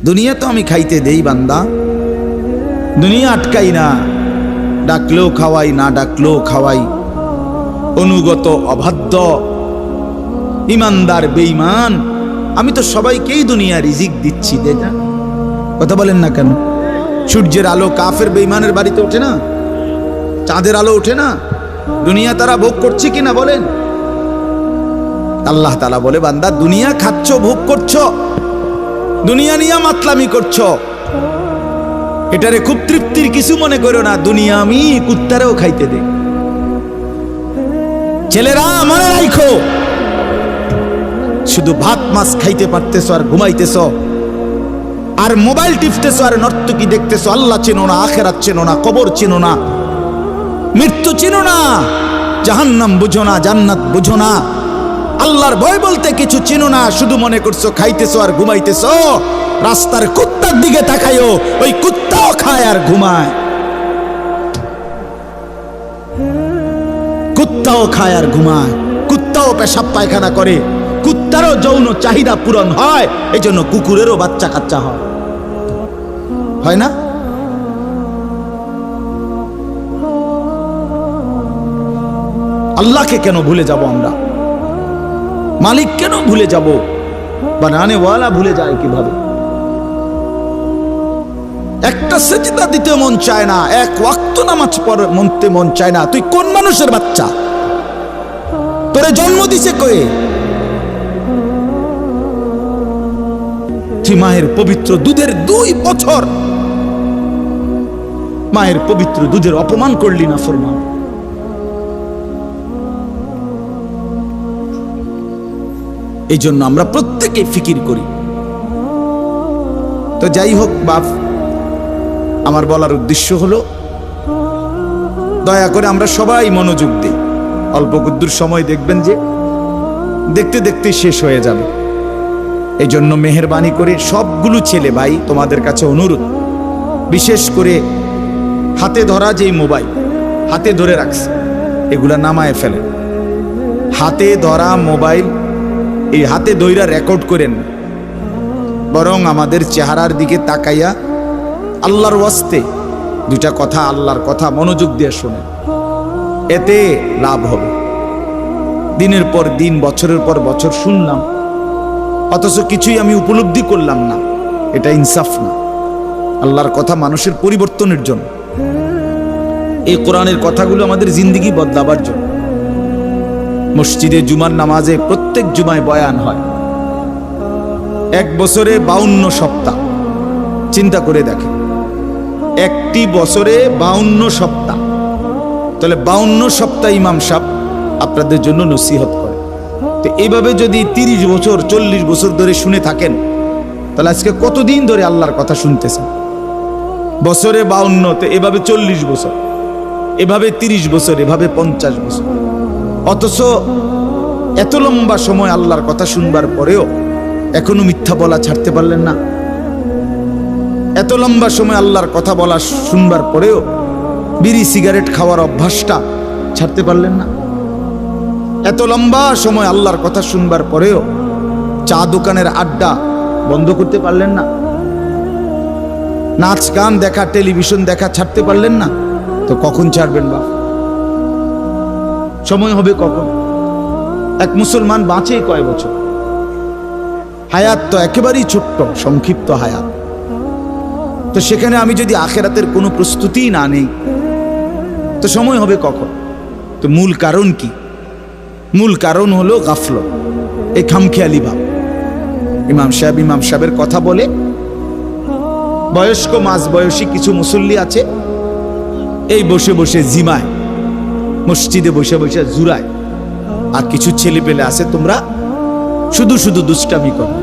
দুনিয়া তো আমি খাইতে দেই বান্দা, দুনিয়া আটকাই না, ডাকলেও খাওয়াই, না ডাকলেও খাওয়াই। অনুগত অবাধ্য ইমানদার বেঈমান আমি তো সবাইকেই দুনিয়া রিজিক দিচ্ছি, দে না। কথা বলেন না কেন? সূর্যের আলো কাফের বেঈমানের বাড়িতে ওঠে না? চাঁদের আলো ওঠে না? দুনিয়া তারা ভোগ করছে কিনা বলেন? আল্লাহ তাআলা বলে, বান্দা দুনিয়া খাচ্ছ, ভোগ করছো, দুনিয়া নিয়ে মাতলামি করছো, এটারে খুব তৃপ্তির কিছু মনে করো না। দুনিয়া আমি কুত্তারেও খাইতে দেই। ছেলেরা মনে রাখো, শুধু ভাত মাছ খাইতে পারতেছো আর ঘুমাইতেছো, আর মোবাইল টিপতেছো, আর নর্তকী দেখতেছো। আল্লাহ চেনো না, আখিরাত চেনো না, কবর চেনো না, মৃত্যু চেনো না, জাহান্নাম বুঝো না, জান্নাত বুঝো না, আল্লাহর ভয় বলতে কিছু চেনো না। শুধু মনে করছো খাইতেছো আর ঘুমাইতেছো। রাস্তার কুত্তার দিকে তাকায়ও, ওই কুত্তাও খায় আর ঘুমায়, কুত্তাও খায় আর ঘুমায়, কুত্তাও পেশাব পায়খানা করে, কুত্তারও যৌন চাহিদা পূরণ হয়, এই জন্য কুকুরেরও বাচ্চা কাচ্চা হয় না? আল্লাহকে কেন ভুলে যাব আমরা? মালিক কেন ভুলে যাব? বানানেওয়ালা ভুলে যায় কিভাবে? একটা সেজদা দিতে মন চায় না, এক ওয়াক্ত নামাজ পড়তে মন চায় না। তুই কোন মানুষের বাচ্চা? তোরে জন্ম দিছে কয়ে? তুই মায়ের পবিত্র দুধের 2 বছর মায়ের পবিত্র দুধের অপমান করলি না ফরমান। এই জন্য আমরা প্রত্যেকে ফিকির করি। তো যাই হোক বাপ, আমার বলার উদ্দেশ্য হলো, দয়া করে আমরা সবাই মনোযোগ দিই। অল্প কুদ্দুর সময় দেখবেন যে দেখতে দেখতে শেষ হয়ে যাবে। এই জন্য মেহেরবানি করে সবগুলো ছেলে ভাই তোমাদের কাছে অনুরোধ, বিশেষ করে হাতে ধরা যেই মোবাইল হাতে ধরে রাখছে, এগুলা নামায় ফেলেন। হাতে ধরা মোবাইল এই হাতে ধইরা রেকর্ড করেন, বরং আমাদের চেহারার দিকে তাকাইয়া আল্লাহর ওয়াস্তে 2টা কথা, আল্লাহর কথা মনোযোগ দিয়ে শোনেন, এতে লাভ হবে। দিনের পর দিন, বছরের পর বছর শুনলাম, অথচ কিছুই আমি উপলব্ধি করলাম না, এটা ইনসাফ না। আল্লাহর কথা মানুষের পরিবর্তনের জন্য, এই কোরআনের কথাগুলো আমাদের জিন্দেগি বদলাবার জন্য। মসজিদে জুমার নামাজে প্রত্যেক জুমায় বয়ান হয়, 1 বছরে 52 সপ্তাহ। চিন্তা করে দেখেন, একটি বছরে 52 সপ্তাহ, তাহলে 52 সপ্তাহ ইমাম সাহেব আপনাদের জন্য নসিহত করে। তো এইভাবে যদি 30 বছর 40 বছর ধরে শুনে থাকেন, তাহলে আজকে কতদিন ধরে আল্লাহর কথা শুনতেছেন? বছরে 52, তো এভাবে 40 বছর, এভাবে 30 বছর, এভাবে 50 বছর। অথচ এত লম্বা সময় আল্লাহর কথা শুনবার পরেও এখনো মিথ্যা বলা ছাড়তে পারলেন না। এত লম্বা সময় আল্লাহর কথা বলা শুনবার পরেও বিড়ি সিগারেট খাওয়ার অভ্যাসটা ছাড়তে পারলেন না। এত লম্বা সময় আল্লাহর কথা শুনবার পরেও চা দোকানের আড্ডা বন্ধ করতে পারলেন না। নাচ গান দেখা, টেলিভিশন দেখা ছাড়তে পারলেন না। তো কখন ছাড়বেন বাপ? সময় হবে কখন? এক মুসলমান বাঁচে কয় বছর? হায়াত তো একেবারেই ছোট্ট, সংক্ষিপ্ত হায়াত। তো সেখানে আমি যদি আখিরাতের কোনো প্রস্তুতি না নেই, তো সময় হবে কখন? তো মূল কারণ কি? মূল কারণ হলো গাফলত, এই খামখেয়ালি ভাব। ইমাম সাহেবের কথা বলে, বয়স্ক মাঝ বয়সী কিছু মুসল্লি আছে, এই বসে বসে জিমায়, মসজিদে বসে বসে জুরায়। আর কিছু ছেলে পেলে আছে, তোমরা শুধু শুধু দুষ্টামি করো,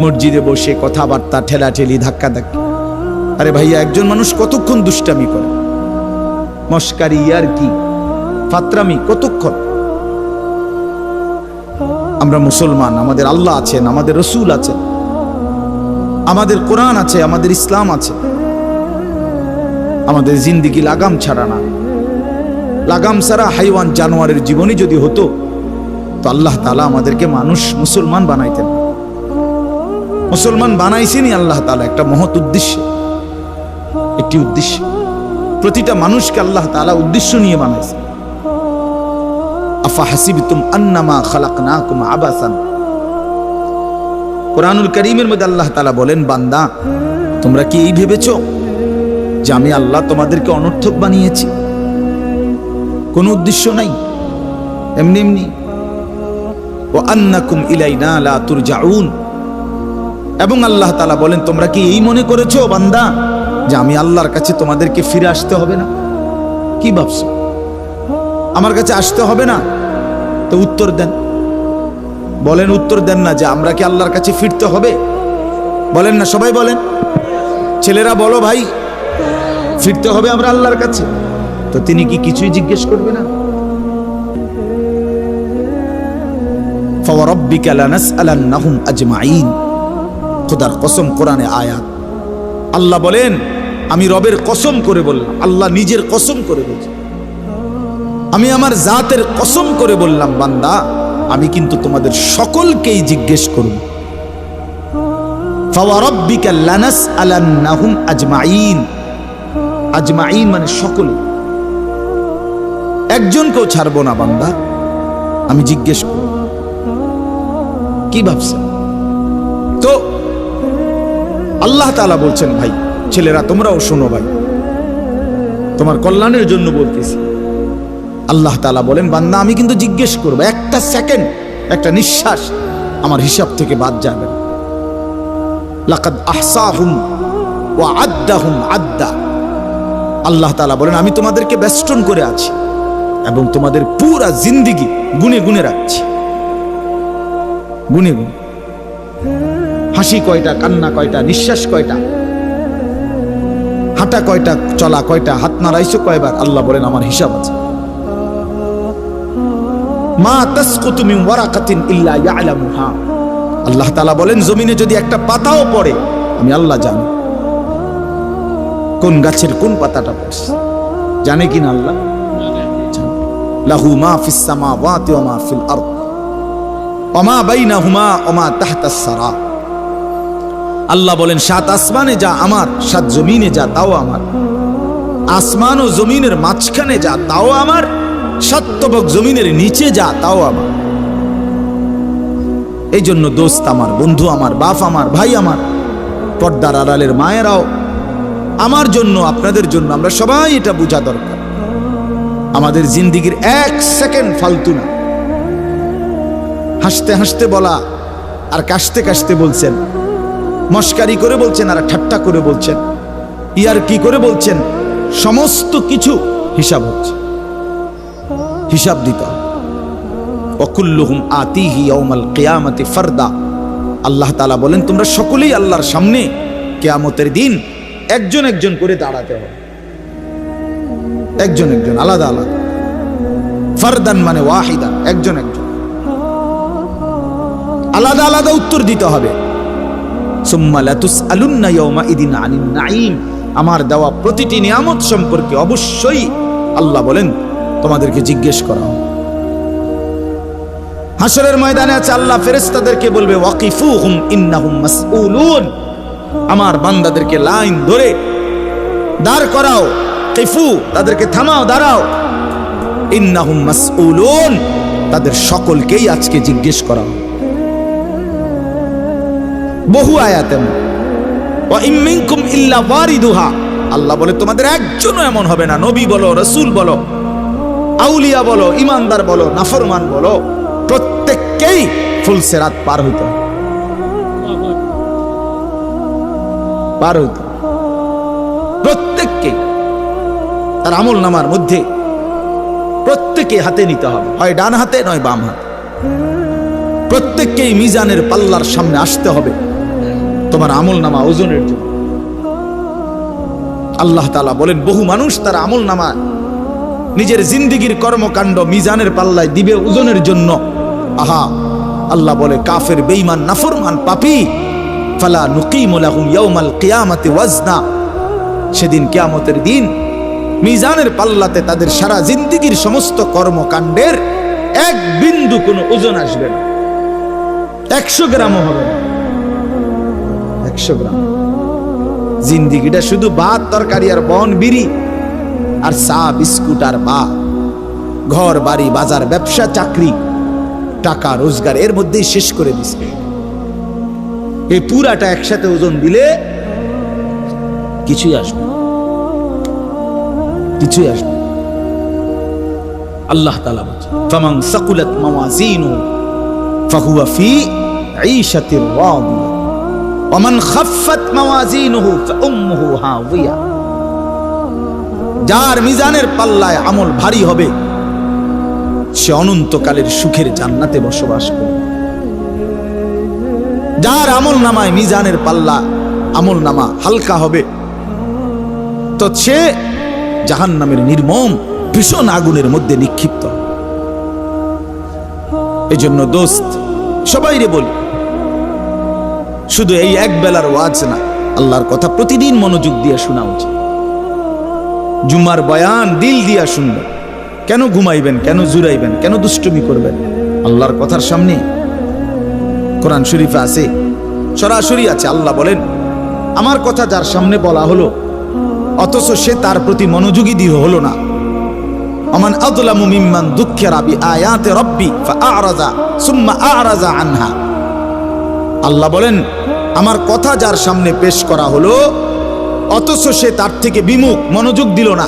মসজিদে বসে কথাবার্তা, ঠেলাঠেলি, ধাক্কাধাক্কি। আরে ভাইয়া, একজন মানুষ কতক্ষণ দুষ্টামি করে? মস্কারি, আর কি ফাতরামি কতক্ষণ? আমরা মুসলমান, আমাদের আল্লাহ আছেন, আমাদের রসুল আছেন, আমাদের কোরআন আছে, আমাদের ইসলাম আছে। আমাদের জিন্দেগি লাগাম ছাড়া না। লাগাম ছাড়া হাইওয়ান জানোয়ারের জীবনই যদি হতো, তো আল্লাহ তাআলা আমাদেরকে মানুষ মুসলমান বানাইতেন। মুসলমান বানাইছেনি আল্লাহ তাআলা একটা মহৎ উদ্দেশ্য, একটি উদ্দেশ্য। প্রতিটা মানুষকে আল্লাহ তাআলা উদ্দেশ্য নিয়ে বানাইছে। আফা হাসিবতুম আন্নামা খালাকনাকুম আবাসান, কোরআনুল কারীমের মধ্যে আল্লাহ তাআলা বলেন, বান্দা তোমরা কি এই ভেবেছো যে আমি আল্লাহ তোমাদেরকে অনর্থক বানিয়েছি? কোনো উদ্দেশ্য নাই, এমনি এমনি। ওয়া আন্নাকুম ইলাইনা লা তুরজাউন, এবং আল্লাহ তাআলা বলেন, তোমরা কি এই মনে করেছো বান্দা যে আমি আল্লাহর কাছে তোমাদেরকে ফিরে আসতে হবে না? কি ভাবছো আমার কাছে আসতে হবে না? তো উত্তর দেন, বলেন, উত্তর দেন না যে আমরা কি আল্লাহর কাছে ফিরতে হবে? বলেন না, সবাই বলেন। ছেলেরা বলো ভাই, ফিরতে হবে আমরা আল্লাহর কাছে। তো তিনি কি কিছুই জিজ্ঞেস করবে না? ফাওয়ারাব্বিকা লানাসআলান্নাহুম আজমাইন, খোদার কসম, কোরআনে আয়াত। আল্লাহ বলেন, আমি রবের কসম করে বললাম, আল্লাহ নিজের কসম করে বলছেন, আমি আমার জাতের কসম করে বললাম, বান্দা আমি কিন্তু তোমাদের সকলকেই জিজ্ঞেস করব। ফাওয়ারাব্বিকা লানাসআলান্নাহুম আজমাইন, আজমাইন মানে সকল, একজনকেও ছাড়বো না বান্দা, আমি জিজ্ঞেস করব। কি ভাবছেন? তো আল্লাহ তাআলা বলছেন, ভাই ছেলেরা তোমরাও শোনো, ভাই তোমার কল্যাণের জন্য বলতেছি। আল্লাহ তাআলা বলেন, বান্দা আমি কিন্তু জিজ্ঞেস করব, একটা সেকেন্ড, একটা নিঃশ্বাস আমার হিসাব থেকে বাদ যাবে না। লাকাদ আহসাহুম ওয়া আদ্দাহুম আদ্দা, আল্লাহ তাআলা বলেন, আমি তোমাদেরকে বেষ্টন করে আছি এবং তোমাদের পুরা জিন্দেগি গুনে গুনে রাখছি, গুনে গুনে। হাসি কয়টা, কান্না কয়টা, নিঃশ্বাস কয়টা, হাঁটা কয়টা, চলা কয়টা, হাত নাড়াইছো কয়বার, আল্লাহ বলেন আমার হিসাব আছে। মা তাসকুতু মিন ওয়ারাকাতিন ইল্লা ইয়ালামুহা, আল্লাহ তাআলা বলেন, জমিনে যদি একটা পাতাও পড়ে আমি আল্লাহ জানি, কোন গাছের কোন পাতাটা পড়ছে জানে কিনা আল্লাহ? লাহু মা ফিস সামাওয়াতি ওয়া মা ফিল আরদ ওয়া মা বাইনাহুমা ওয়া মা তাহতাস সারা। আল্লাহ বলেন, সাত আসমানে যা আমার, সাত জমিনে যা তাও আমার, আসমান ও জমিনের মাঝখানে যা তাও আমার, সাত তবক জমিনের নিচে যা তাও আমার। এই জন্য দোস্ত আমার, বন্ধু আমার, বাপ আমার, ভাই আমার, পর্দার আড়ালের মায়েরাও, আমার জন্য, আপনাদের জন্য, আমরা সবাই এটা বোঝা দরকার, আমাদের জিন্দেগির এক সেকেন্ড ফালতু না। হাসতে হাসতে বলা আর কাশতে কাশতে বলছেন, মস্কারি করে বলছেন আর ঠাট্টা করে বলছেন, ইয়ার কি করে বলছেন, সমস্ত কিছু হিসাব হচ্ছে, হিসাব দিতে হবে। ওয়াকুল্লুহুম আতিহি ইয়াউমাল কিয়ামাতি ফারদা, আল্লাহ তাআলা বলেন, তোমরা সকলেই আল্লাহর সামনে কিয়ামতের দিন একজন একজন করে দাঁড়াতে হবে, একজন একজন, আলাদা আলাদা। ফারদান মানে ওয়াহিদান, একজন একজন, আলাদা আলাদা উত্তর দিতে হবে। সুম্মা লাতুসআলুন্না ইয়াউমাইদিন আনিন নাঈম, আমার দেওয়া প্রতিটি নিয়ামত সম্পর্কে অবশ্যই আল্লাহ বলেন তোমাদেরকে জিজ্ঞেস করা হবে। হাসরের ময়দানে আছে, আল্লাহ ফেরেশতাদেরকে বলবে, ওয়াকিফুহুম ইন্নাহুম মাসউলুন, আমার বান্দাদেরকে লাইন ধরে দাঁড় করাও, কিফু তাদেরকে থামাও, দাঁড়াও, ইন্নাহুম মাসউলুন, তাদের সকলকেই আজকে জিজ্ঞেস করা হবে। বহু আয়াতে, ওয়া ইম মিনকুম ইল্লা ওয়ারিদুহা, আল্লাহ বলে তোমাদের একজনও এমন হবে না, নবী বলো, রাসূল বলো, আউলিয়া বলো, ইমানদার বলো, নাফরমান বলো, প্রত্যেককেই ফুলসিরাত পার হইতে হবে, পার হইতে হবে প্রত্যেককে। তার আমল নামার মধ্যে প্রত্যেকে হাতে নিতে হবে, হয় ডান হাতে নয় বাম হাতে, প্রত্যেককেই মিজানের পাল্লার সামনে আসতে হবে তোমার আমল নামা ওজনের জন্য। আল্লাহ তাআলা বলেন, বহু মানুষ তার আমল নামা নিজের জিন্দেগির কর্মকাণ্ড মিজানের পাল্লায় দিবে ওজনের জন্য। আহা, আল্লাহ বলে, কাফের, বেঈমান, নাফরমান, পাপী, ফালা নুকিমু লাহুম ইয়াউমাল কিয়ামাতি ওয়াজনা, সেদিন কিয়ামতের দিন মিজানের পাল্লাতে তাদের সারা জিন্দেগির সমস্ত কর্মকাণ্ডের এক বিন্দু কোনো ওজন আসবে না, 100 গ্রামও হবে না। 100 গ্রাম। জিন্দিগিটা শুধু ভাত তরকারি আর বন বিড়ি আর চা বিস্কুট আর ঘর বাড়ি বাজার ব্যবসা চাকরি টাকা রোজগার এর মধ্যেই শেষ করে দিচ্ছে। এই পুরাটা একসাথে ওজন দিলে কিছুই আসবে, কিছুই আসবে। আল্লাহ তাআলা বলেন, ফামান সাকুলাত মাওয়াজিনুহু ফাহুয়া ফি ঈশাতির রাদিয়া ওয়া মান খাফফাত মাওয়াজিনুহু ফাউম্মুহু হাওিয়া। যার মিজানের পাল্লায় আমল ভারী হবে সে অনন্তকালের সুখের জান্নাতে বসবাস করবে। যার আমল নামায় মিজানের পাল্লা আমল নামা হালকা হবে তো সে জাহান্নামের নির্মম ভীষণ আগুনের মধ্যে নিক্ষিপ্ত। এই জন্য দোস্ত সবাইরে বলি, শুধু এই এক বেলার ওয়াজ না, আল্লাহর কথা প্রতিদিন মনোযোগ দিয়ে শোনা উচিত। জুমার বয়ান দিল দিয়া শুনবেন, কেন ঘুমাইবেন, কেন জুরাইবেন, কেন দুষ্টুমি করবেন? আল্লাহর কথার সামনে কোরআন শরীফে আছে, সরাসরি আছে। আল্লাহ বলেন, আমার কথা যার সামনে বলা হলো অথচ সে তার প্রতি মনোযোগী দিয়ে হলো না, আমান আযলামু মিম্মান যুক্কিরা বিআয়াতি রাব্বি ফাআরাযা সুম্মা আ'রাযা আনহা। আল্লাহ বলেন, আমার কথা যার সামনে পেশ করা হলো অথচ সে তার থেকে বিমুখ, মনোযোগ দিল না,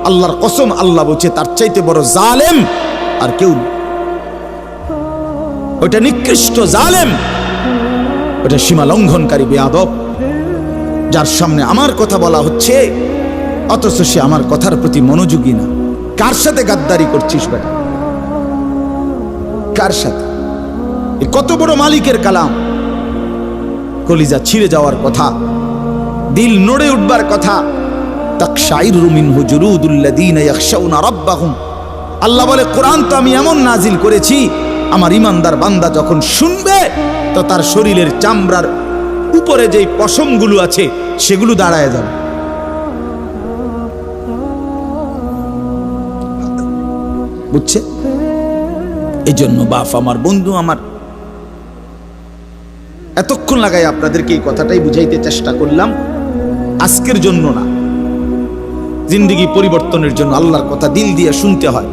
আল্লাহর কসম আল্লাহ বলছে তার চাইতে বড় জালেম আর কেউ নেই। ওটা নিকৃষ্ট জালেম, ওটা সীমা লঙ্ঘনকারী বেয়াদব, যার সামনে আমার কথা বলা হচ্ছে অথচ সে আমার কথার প্রতি মনোযোগী না। কার সাথে গাদ্দারি করছিস বেটা? কার সাথে? কত বড় মালিকের কালাম, কলিজা ছিঁড়ে যাওয়ার কথা, দিল নড়ে উঠবার কথা। তাকশাইরু মিনহু জুলুদুল্লাযীনা ইয়াখশাউনা রাব্বাহুম। আল্লাহ বলে, কোরআন তো আমি এমন নাজিল করেছি, আমার ইমানদার বান্দা যখন শুনবে তো তার শরীরের চামড়ার উপরে যেই পশমগুলো আছে সেগুলো দাঁড়ায় যাবে। বুঝছে? এই জন্য বাপ আমার, বন্ধু আমার, এতক্ষণ লাগাই আপনাদেরকে এই কথাটাই বুঝাইতে চেষ্টা করলাম। আজকের জন্য না, জিন্দেগি পরিবর্তনের জন্য আল্লাহর কথা দিল দিয়ে শুনতে হয়।